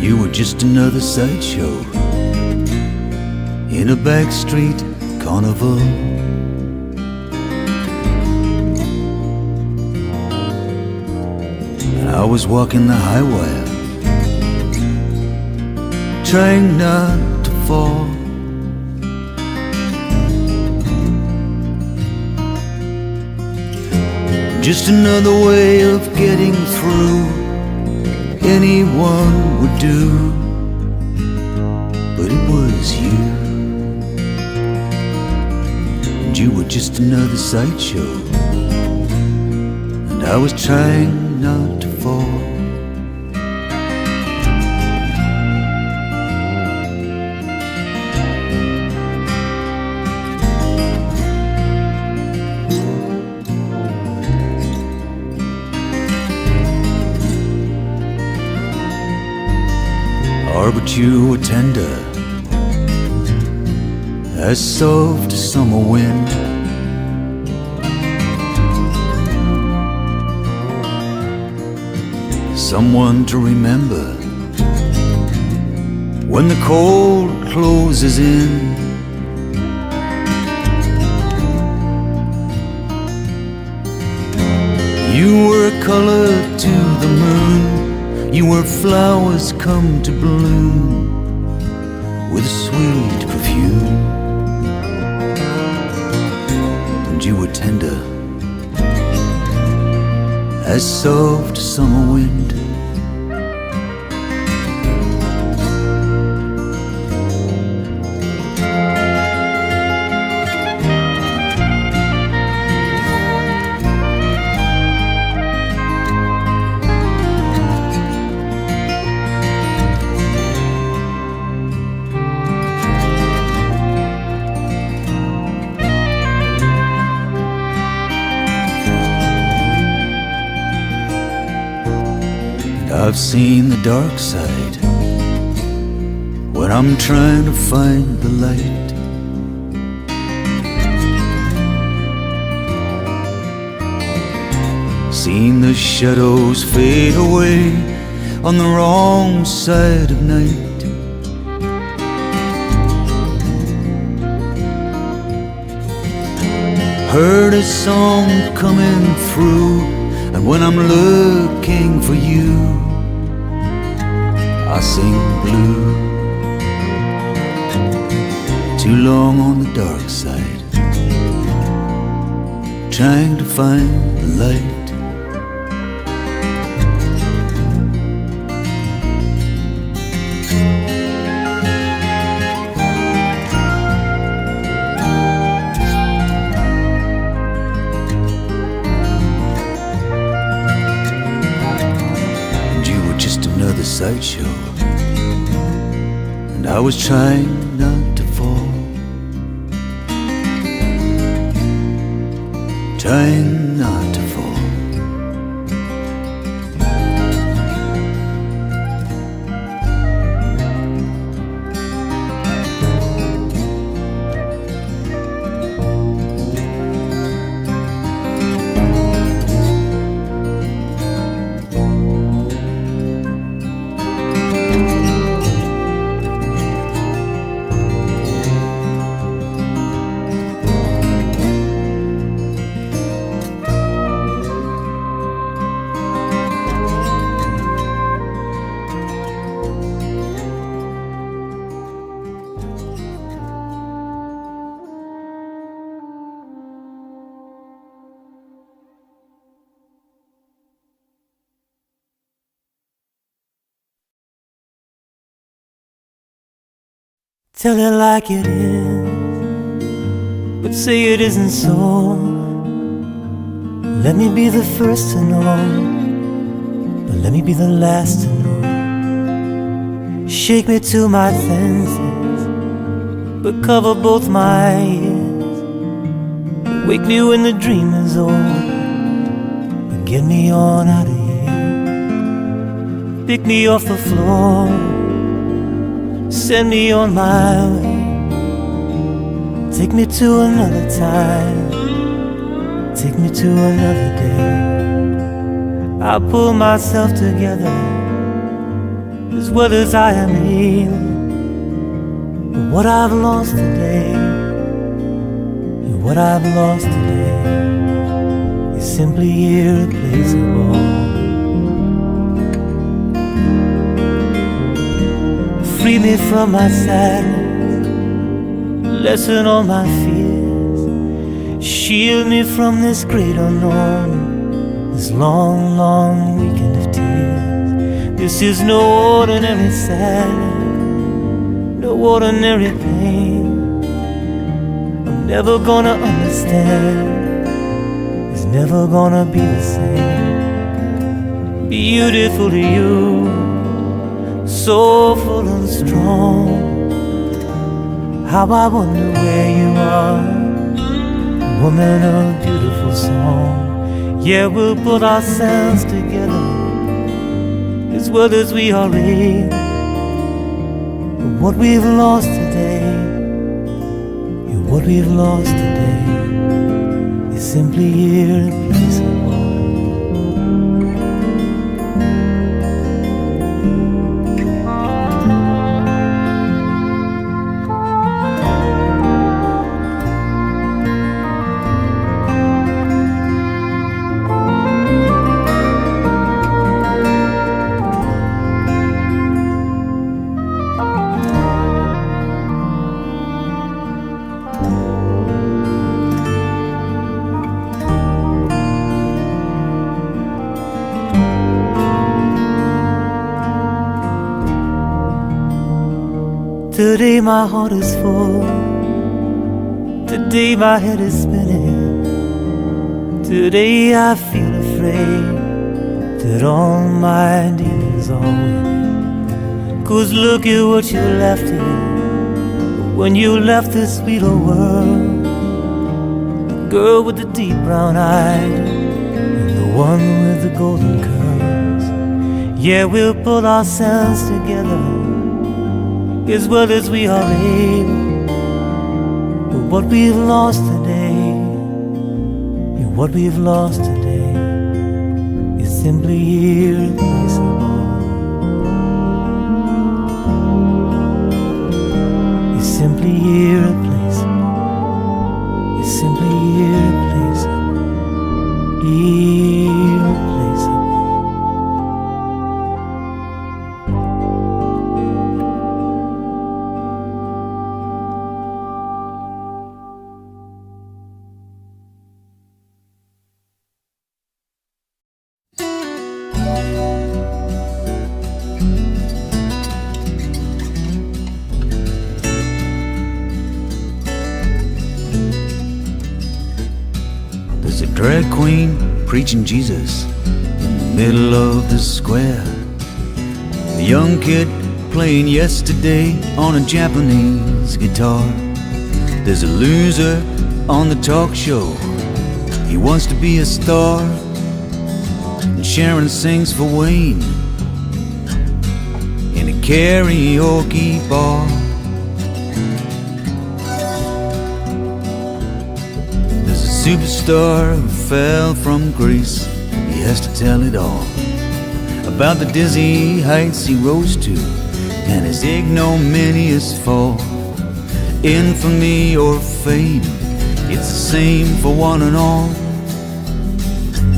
You were just another sideshow in a backstreet carnival. And I was walking the high wire, trying not to fall. Just another way of getting through, anyone would do. But it was you, and you were just another sideshow, and I was trying not to fall. But you were tender, as soft as summer wind. Someone to remember when the cold closes in. You were a color to the moon, you were flowers come to bloom with a sweet perfume. And you were tender, as soft as summer wind. I've seen the dark side when I'm trying to find the light. Seen the shadows fade away on the wrong side of night. Heard a song coming through, and when I'm looking for you, I sing blue. Too long on the dark side, trying to find the light. And you were just another sideshow, and I was trying not to fall, trying not to fall. Tell it like it is, but say it isn't so. Let me be the first to know, but let me be the last to know. Shake me to my senses, but cover both my ears. Wake me when the dream is over, but get me on out of here. Pick me off the floor, send me on my way. Take me to another time, take me to another day. I'll pull myself together as well as I am able. But what I've lost today, and what I've lost today, is simply irreplaceable. Free me from my sadness, lessen all my fears, shield me from this great unknown, this long, long weekend of tears. This is no ordinary sadness, no ordinary pain. I'm never gonna understand, it's never gonna be the same. Beautiful to you, so full and strong. How I wonder where you are, woman of beautiful song. Yeah, we'll put ourselves together as well as we are able. But what we've lost today, and what we've lost today, is simply irreplaceable. Today my heart is full, today my head is spinning. Today I feel afraid that all my demons are winning. 'Cause look at what you left here, when you left this sweet old world. The girl with the deep brown eyes, and the one with the golden curls. Yeah, we'll pull ourselves together as well as we are able. But what we've lost today, and what we've lost today, is simply irreplaceable. It's simply irreplaceable. It's simply irreplaceable. Irreplaceable. There's a drag queen preaching Jesus in the middle of the square. A young kid playing Yesterday on a Japanese guitar. There's a loser on the talk show, he wants to be a star. And Sharon sings for Wayne in a karaoke bar. Superstar who fell from grace, he has to tell it all about the dizzy heights he rose to and his ignominious fall. Infamy or fame, it's the same for one and all.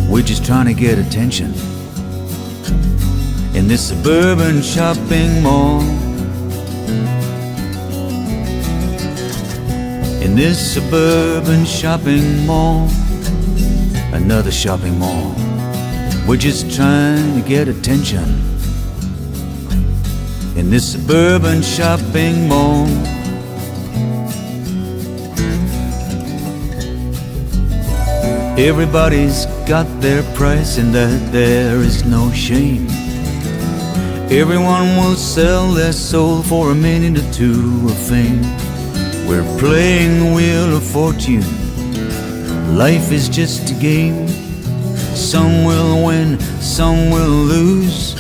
We're just trying to get attention in this suburban shopping mall. In this suburban shopping mall, another shopping mall. We're just trying to get attention in this suburban shopping mall. Everybody's got their price and that there is no shame. Everyone will sell their soul for a minute or two of fame. We're playing the wheel of fortune. Life is just a game. Some will win, some will lose,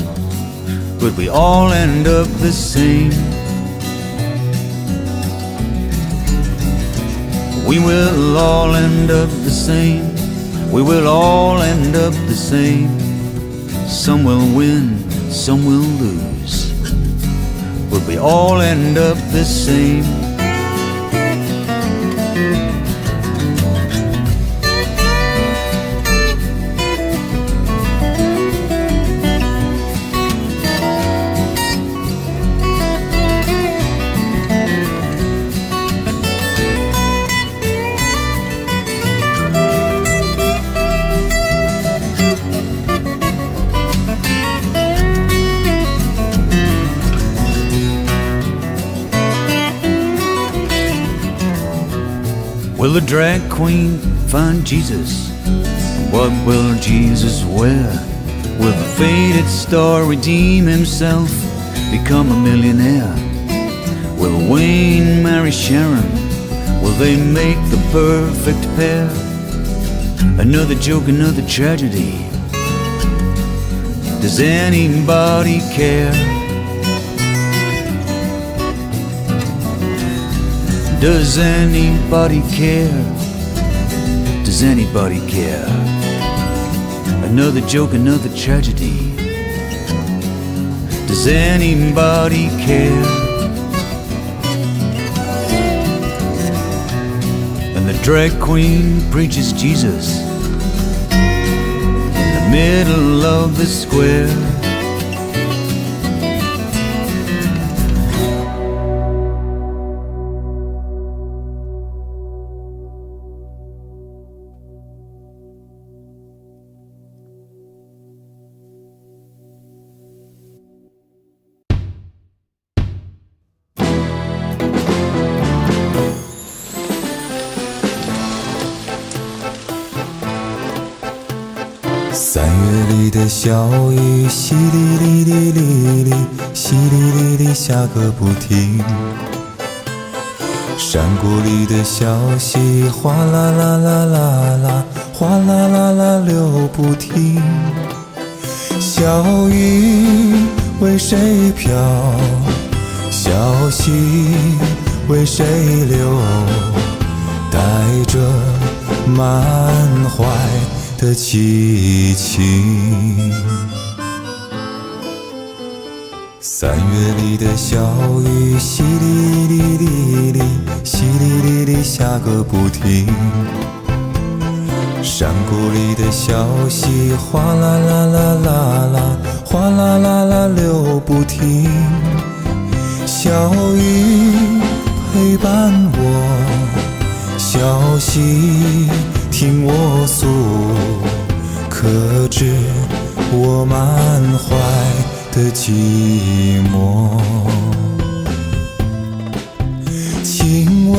but we all end up the same. We will all end up the same. We will all end up the same. Some will win, some will lose. will we all end up the same. Will the drag queen find Jesus? What will Jesus wear? Will the faded star redeem himself, become a millionaire? Will Wayne marry Sharon? Will they make the perfect pair? Another joke, another tragedy. Does anybody care? Does anybody care? Does anybody care? Another joke, another tragedy. Does anybody care? And the drag queen preaches Jesus in the middle of the square.三月里的小雨，淅沥沥沥沥沥，淅沥沥沥下个不停。山谷里的小溪，哗啦啦啦啦啦，哗啦啦啦流不停。小雨为谁飘？小溪为谁流？带着满怀的激情。三月里的小雨，淅沥沥沥沥，淅沥沥沥下个不停。山谷里的小溪，哗啦啦啦啦啦，哗啦啦啦流不停。小雨陪伴我，小溪听我诉，可知我满怀的寂寞。请问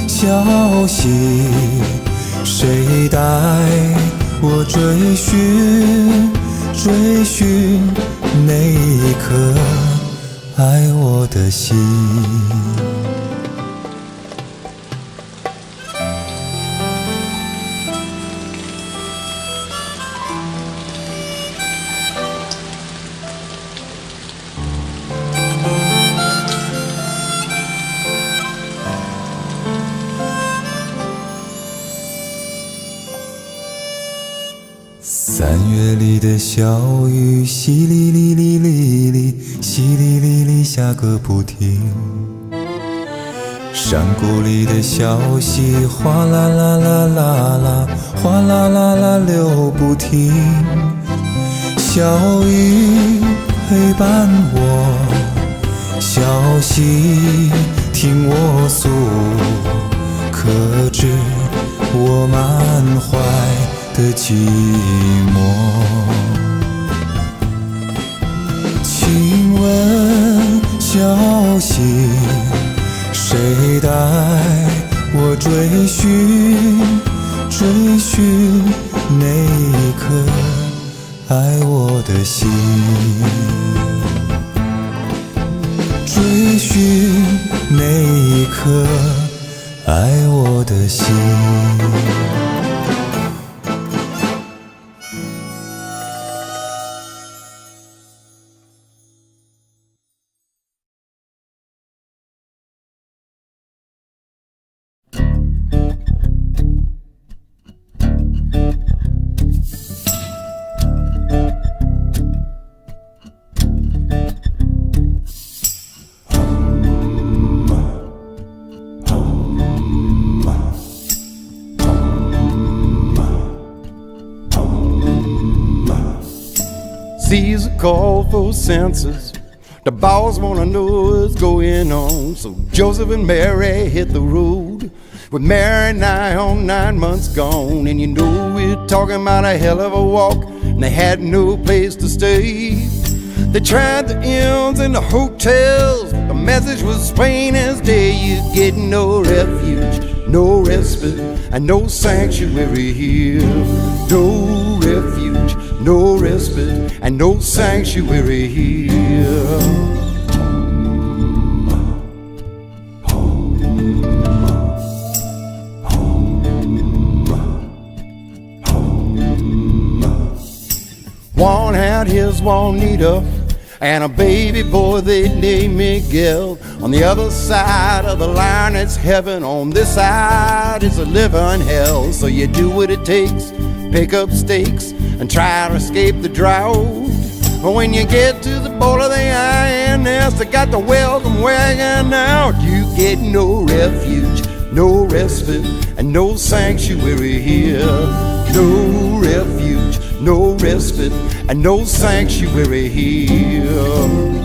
小溪，谁带我追寻追寻那一颗爱我的心？三月里的小雨，淅沥沥沥沥沥，淅沥沥沥下个不停。山谷里的小溪，哗啦啦啦啦啦，哗啦啦啦流不停。小雨陪伴我，小溪听我诉，可知我满怀的寂寞。请问小溪，谁带我追寻追寻那一颗爱我的心？追寻那一颗爱我的心。C's a call for census. The boss wanna know what's going on. So Joseph and Mary hit the road, with Mary nigh on 9 months gone. And you know we're talking about a hell of a walk, and they had no place to stay. They tried the inns and the hotels, the message was plain as day. You get no refuge, no respite, and no sanctuary here. No refuge, no respite, and no sanctuary here. One had his Juanita and a baby boy they named Miguel. On the other side of the line it's heaven, on this side it's a living hell. So you do what it takes, pick up stakes and try to escape the drought. But when you get to the border of the INS, they got the welcome wagon out. You get no refuge, no respite, and no sanctuary here. No refuge, no respite, and no sanctuary here.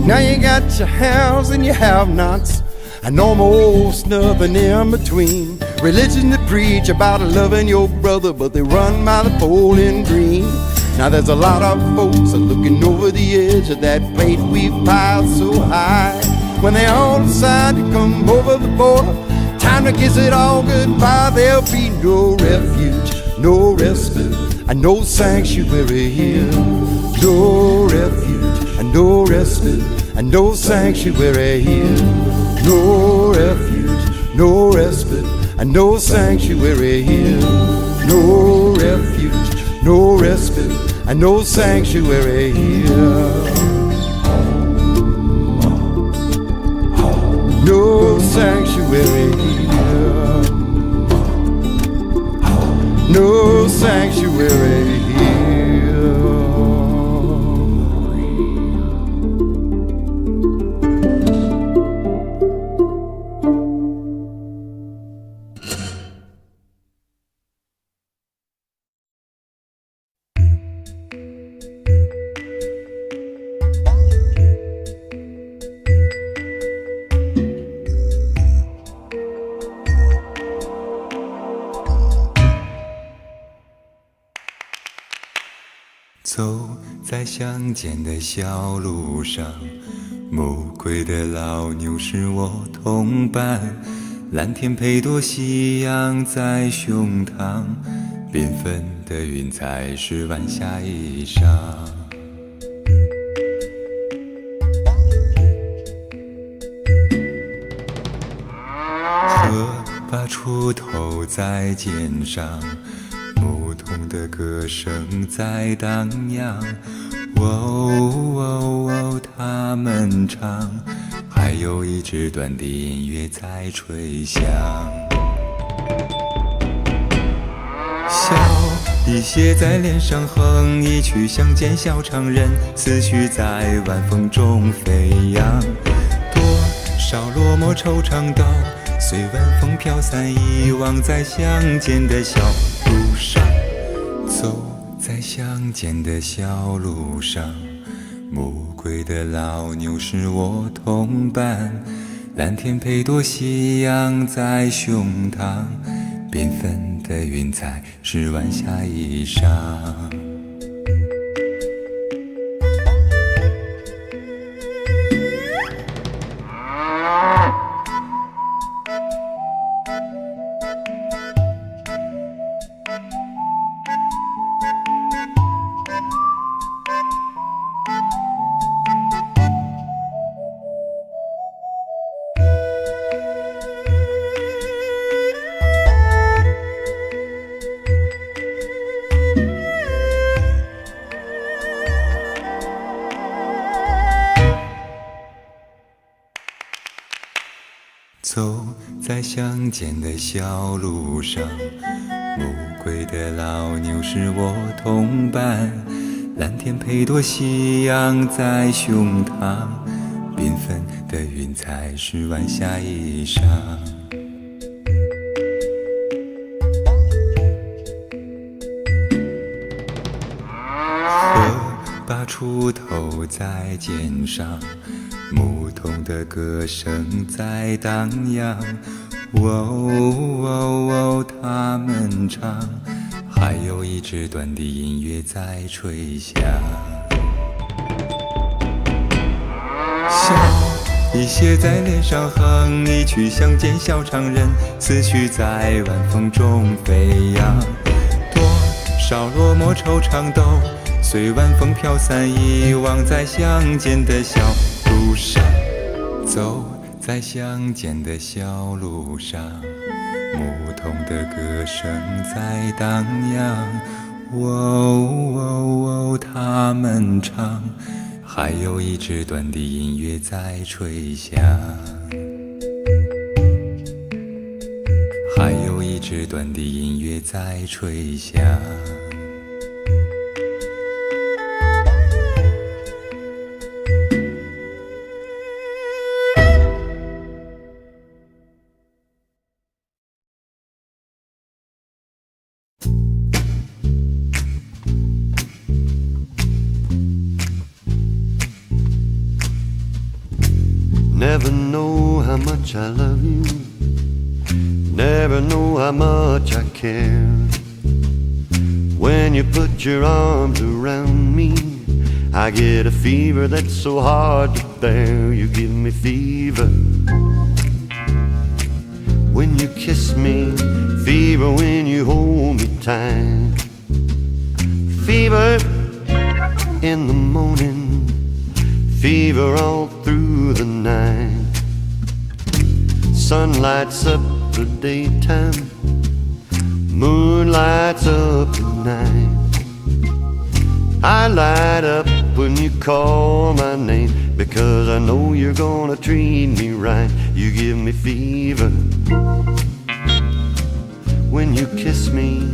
Now you got your haves and your have-nots, and no more snubbing in between. Religion that preach about loving your brother, but they run by the bowling green. Now there's a lot of folks are looking over the edge of that plate we've piled so high. When they all decide to come over the border, time to kiss it all goodbye. There'll be no refuge, no respite, and no sanctuary here. No refuge, and no respite, and no sanctuary here. No refuge, no respite, and no sanctuary here. No refuge, no respite, and no sanctuary here. No sanctuary here. No sanctuary here.走在乡间的小路上，暮归的老牛是我同伴，蓝天配朵夕阳在胸膛，缤纷的云彩是晚霞衣裳。河把锄头在肩上，牧童的歌声在荡漾，喔喔喔，他们唱，还有一支短笛音乐在吹响。笑意写在脸上，哼一曲乡间小唱，人思绪在晚风中飞扬。多少落寞惆怅都随晚风飘散，遗忘在乡间的小路上。走在乡间的小路上，暮归的老牛是我同伴，蓝天配朵夕阳在胸膛，缤纷的云彩是晚霞衣裳。在乡间的小路上，暮归的老牛是我同伴，蓝天配朵夕阳在胸膛，缤纷的云彩是晚霞衣裳。河把锄头在肩上，牧童的歌声在荡漾，喔喔喔他们唱，还有一支短笛音乐在吹响。笑意写在脸上，哼一曲乡间小唱人，思绪在晚风中飞扬。多少落寞惆怅都随晚风飘散，遗忘在乡间的小路上。走在乡间的小路上，牧童的歌声在荡漾，喔喔喔他们唱，还有一支短笛音乐在吹响，还有一支短笛音乐在吹响。Never know how much I love you, never know how much I care. When you put your arms around me, I get a fever that's so hard to bear. You give me fever when you kiss me, fever when you hold me tight, fever in the morning, fever all through the night. Sun lights up the daytime, moon lights up the night. I light up when you call my name, because I know you're gonna treat me right. You give me fever when you kiss me,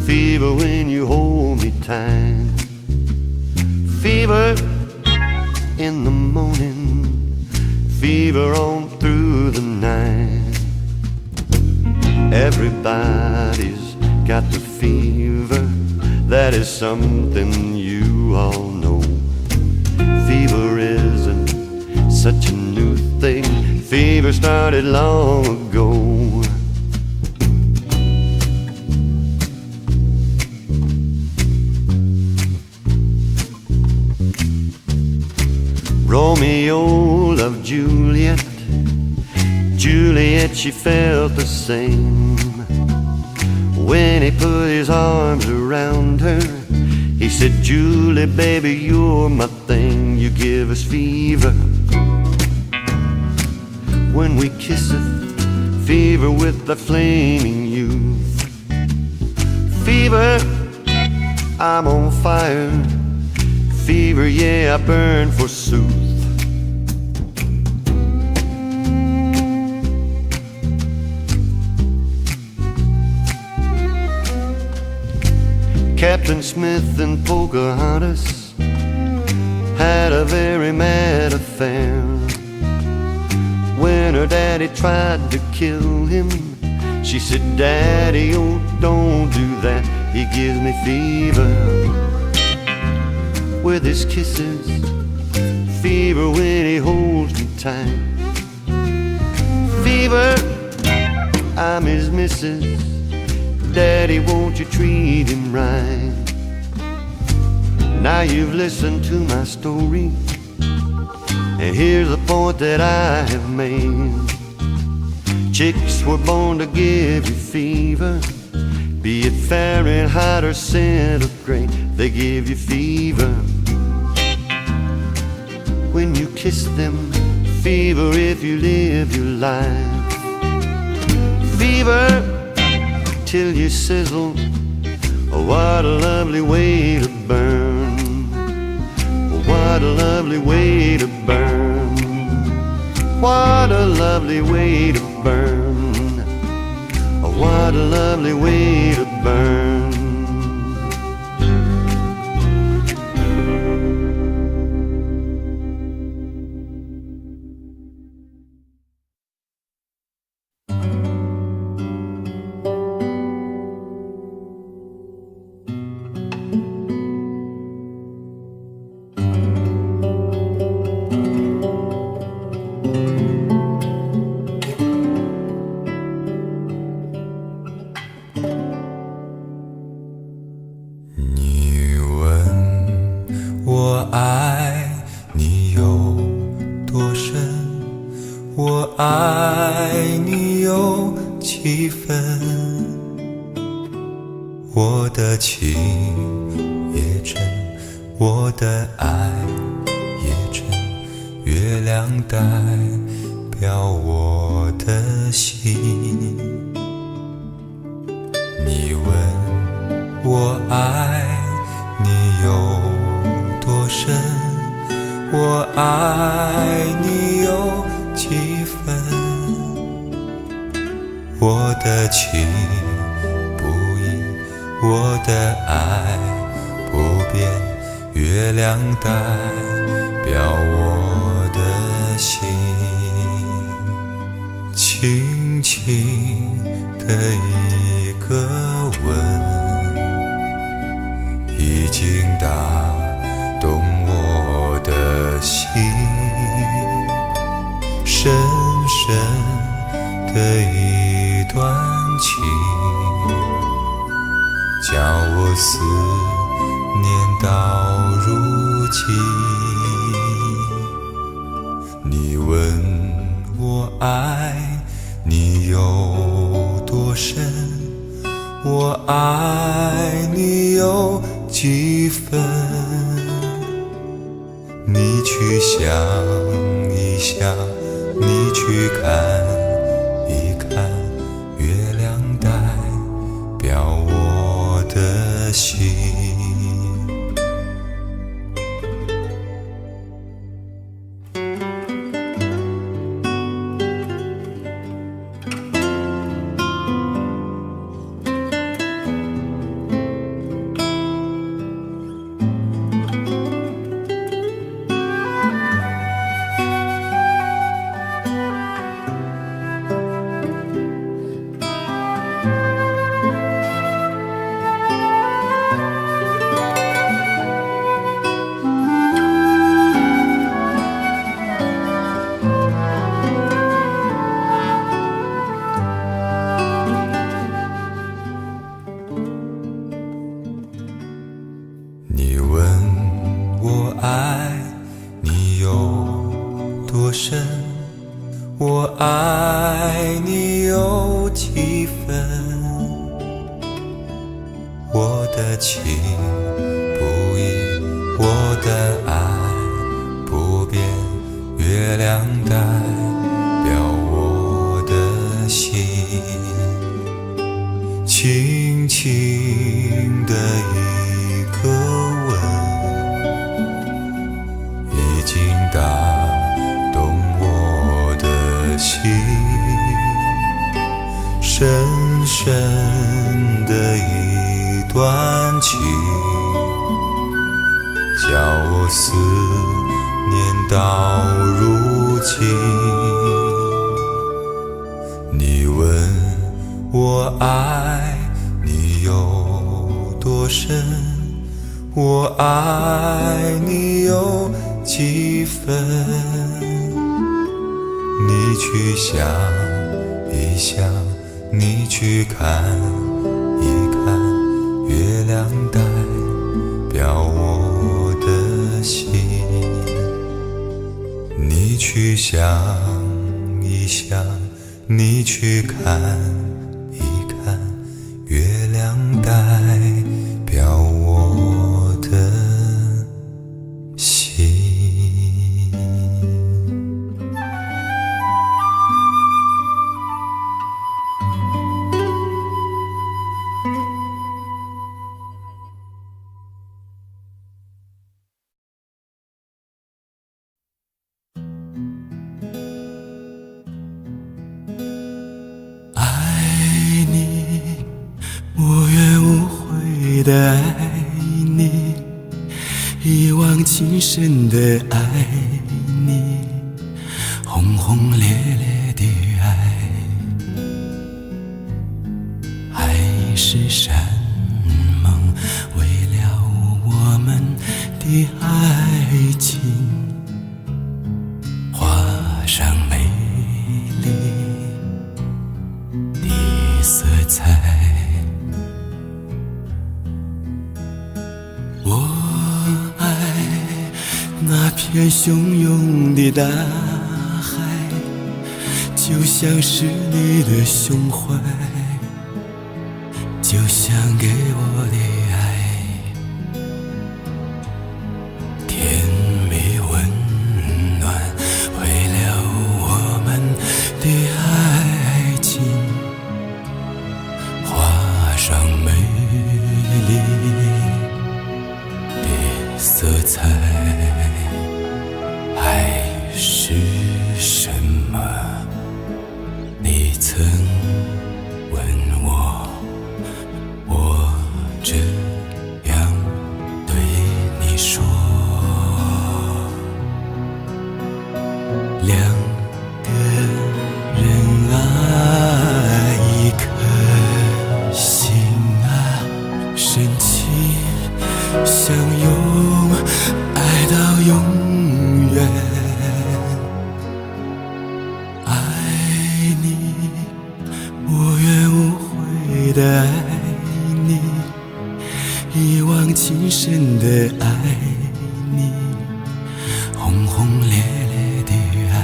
fever when you hold me tight, fever in the morning, fever on through the night. Everybody's got the fever, that is something you all know. Fever isn't such a new thing, fever started long ago. Romeo loved Juliet, Juliet, she felt the same. When he put his arms around her, he said, Julie, baby, you're my thing. You give us fever when we kiss it, fever with the flaming youth. Fever, I'm on fire, fever, yeah, I burn forsooth. Captain Smith and Pocahontas had a very mad affair. When her daddy tried to kill him, she said, Daddy, oh, don't do that. He gives me fever with his kisses, fever when he holds me tight, fever, I'm his missus. Daddy, won't you treat him right? Now you've listened to my story, and here's the point that I have made. Chicks were born to give you fever, be it Fahrenheit or centigrade, they give you fever when you kiss them, fever if you live your life, fever till you sizzle. Oh, what a lovely way to burn. Oh, what a lovely way to burn. What a lovely way to burn. 有几分，我的情也真，我的爱也真，月亮代表我的心。你问我爱你有多深，我爱你有几分，我的情不移，我的爱不变，月亮代表我的心。轻轻的一个吻，已经打动我的心，深深的一段情，叫我思念到如今。你问我爱你有多深，我爱你有几分，你去想一想，你去看一看，月亮代表我的心。你问我爱你有多深，我爱你有几分，我的情不移，我的爱不变，月亮代表我的心。轻轻的一个吻，已经打动我的心，深深的一段情，叫我思念到如今。你问我爱你有多深，我爱你有几分，你去想一想，你去看一看，月亮代表我的心。你去想一想，你去看一看，月亮代表我的心。爱你，无怨无悔的爱你，一往情深的爱你，轰轰烈烈的爱，爱是山盟，为了我们的爱情，画上美丽的色彩。我爱那片汹涌的大海，就就像是你的胸怀，就像给我的爱，甜蜜温暖，为了我们的爱情画上美丽的色彩。爱是什么？你曾问我，我这样对你说。两个人啊，一颗心啊，深情相拥，爱到永远。爱你，无怨无悔的爱你，一往情深的爱你，轰轰烈烈的爱。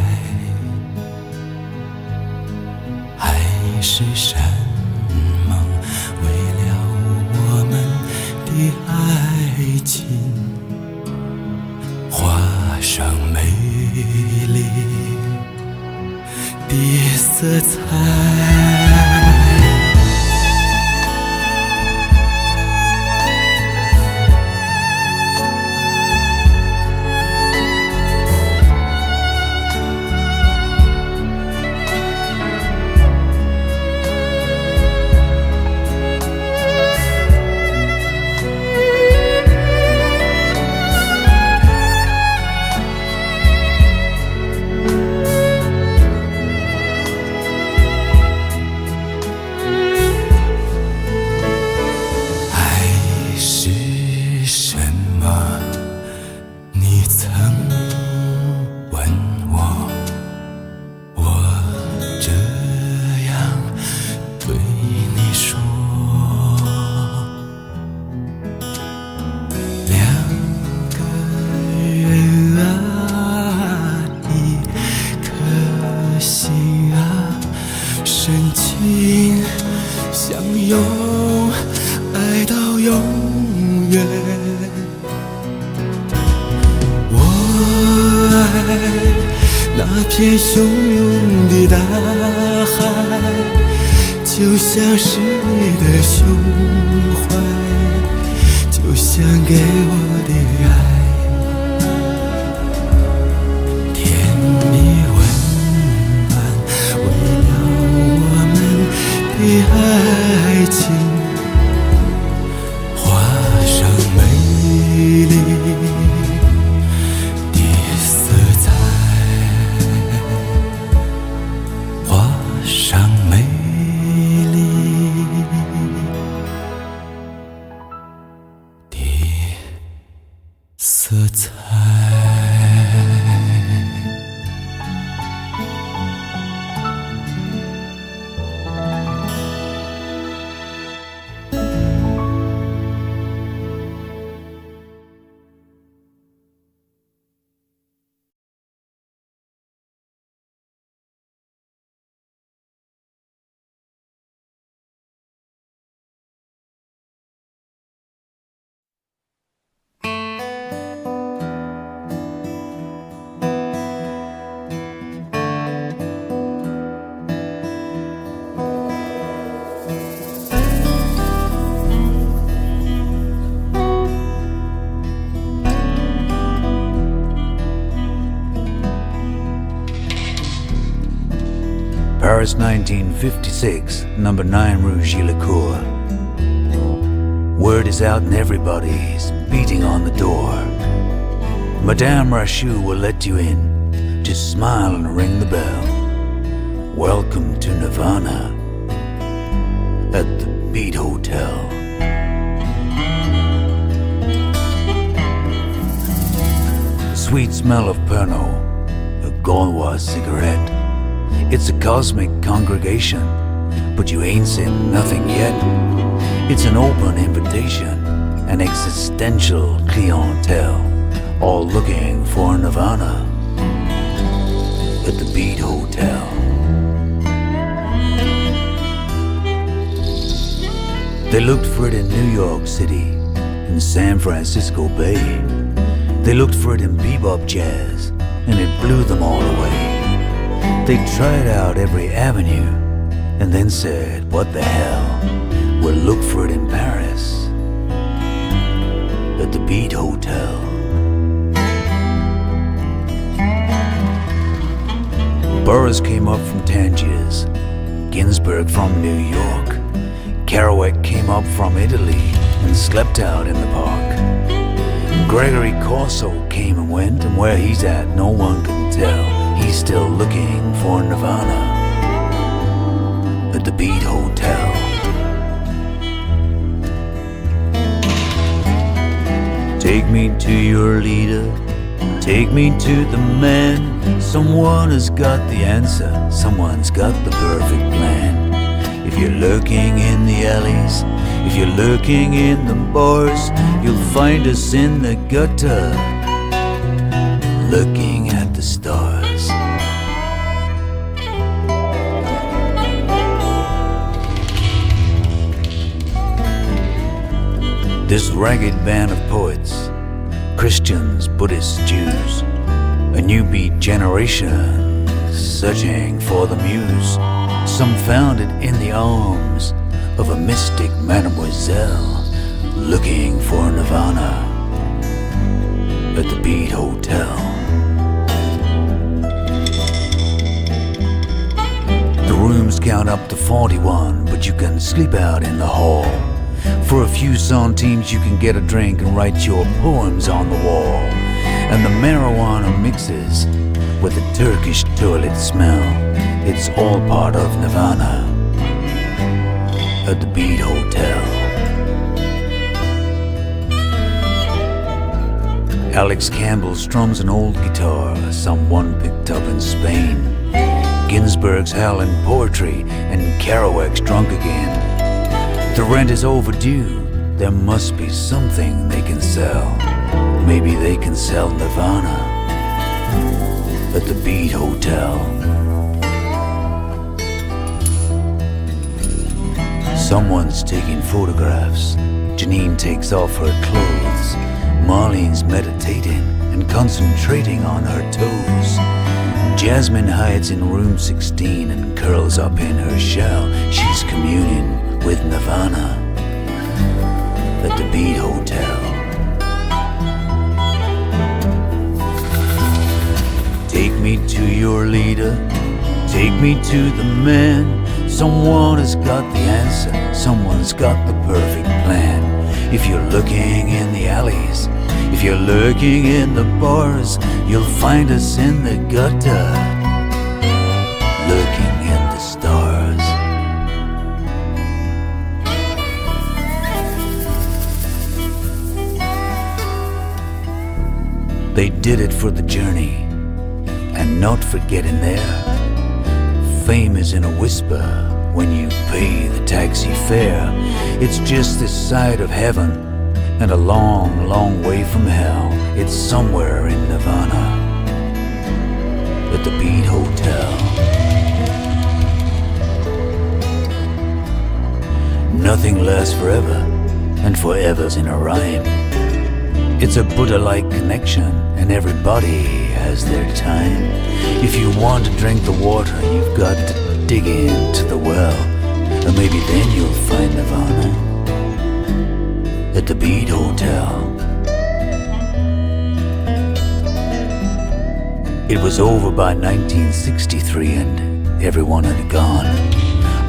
爱是山盟，为了我们的爱情画上美丽的色彩。那片汹涌的大海，就像是你的胸怀，就像给我的爱，甜蜜温暖，为了我们的爱情画上美丽色彩。Paris 1956, number 9 Rue Gillicourt. Word is out and everybody's beating on the door. Madame Rachou will let you in. Just smile and ring the bell. Welcome to Nirvana at the Beat Hotel. The sweet smell of Pernod, a Gaulois cigarette. It's a cosmic congregation, but you ain't seen nothing yet. It's an open invitation, an existential clientele, all looking for Nirvana at the Beat Hotel. They looked for it in New York City, in San Francisco Bay. They looked for it in bebop jazz, and it blew them all away. They tried out every avenue, and then said, what the hell, we'll look for it in Paris, at the Beat Hotel. Burroughs came up from Tangiers, Ginsberg from New York, Kerouac came up from Italy and slept out in the park. Gregory Corso came and went, and where he's at no one can tell. He's still looking for Nirvana at the Beat Hotel. Take me to your leader, take me to the man. Someone has got the answer, someone's got the perfect plan. If you're lurking in the alleys, if you're lurking in the bars, you'll find us in the gutter, looking at the stars. This ragged band of poets, Christians, Buddhists, Jews, a new beat generation searching for the muse. Some found it in the arms of a mystic mademoiselle, looking for Nirvana at the Beat Hotel. The rooms count up to 41, but you can sleep out in the hall. For a few centimes you can get a drink and write your poems on the wall. And the marijuana mixes with the Turkish toilet smell. It's all part of Nirvana at the Beat Hotel. Alex Campbell strums an old guitar someone picked up in Spain. Ginsberg's howling poetry and Kerouac's drunk again. The rent is overdue, there must be something they can sell. Maybe they can sell Nirvana at the Beat Hotel. Someone's taking photographs. Janine takes off her clothes. Marlene's meditating and concentrating on her toes. Jasmine hides in room 16 and curls up in her shell. She's communing with Nirvana at the Beat Hotel. Take me to your leader, take me to the man. Someone has got the answer, someone's got the perfect plan. If you're looking in the alleys, if you're lurking in the bars, you'll find us in the gutter, looking at the stars. They did it for the journey, and not for getting there. Fame is in a whisper when you pay the taxi fare. It's just this side of heaven and a long, long way from hell. It's somewhere in Nirvana at the Beat Hotel. Nothing lasts forever, and forever's in a rhyme. It's a Buddha-like connection, and everybody has their time. If you want to drink the water, you've got to dig into the well, and maybe then you'll find Nirvana at the Beat Hotel. It was over by 1963 and everyone had gone,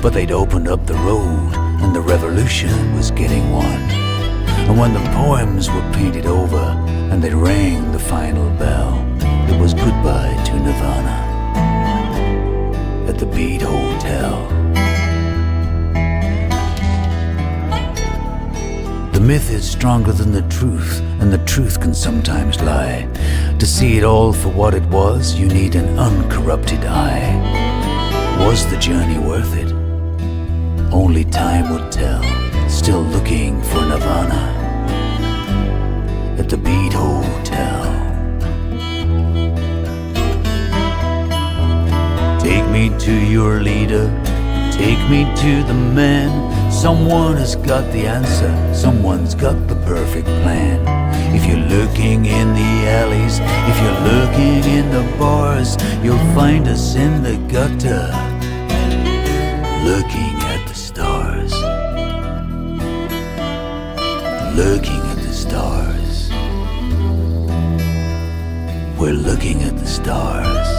but they'd opened up the road and the revolution was getting won. And when the poems were painted over and they rang the final bell, it was goodbye to Nirvana at the Beat Hotel. The myth is stronger than the truth, and the truth can sometimes lie. To see it all for what it was, you need an uncorrupted eye. Was the journey worth it? Only time would tell. Still looking for Nirvana at the Beat Hotel. Take me to your leader, take me to the man. Someone has got the answer, someone's got the perfect plan. If you're looking in the alleys, if you're looking in the bars, you'll find us in the gutter, looking at the stars. Looking at the stars. We're looking at the stars.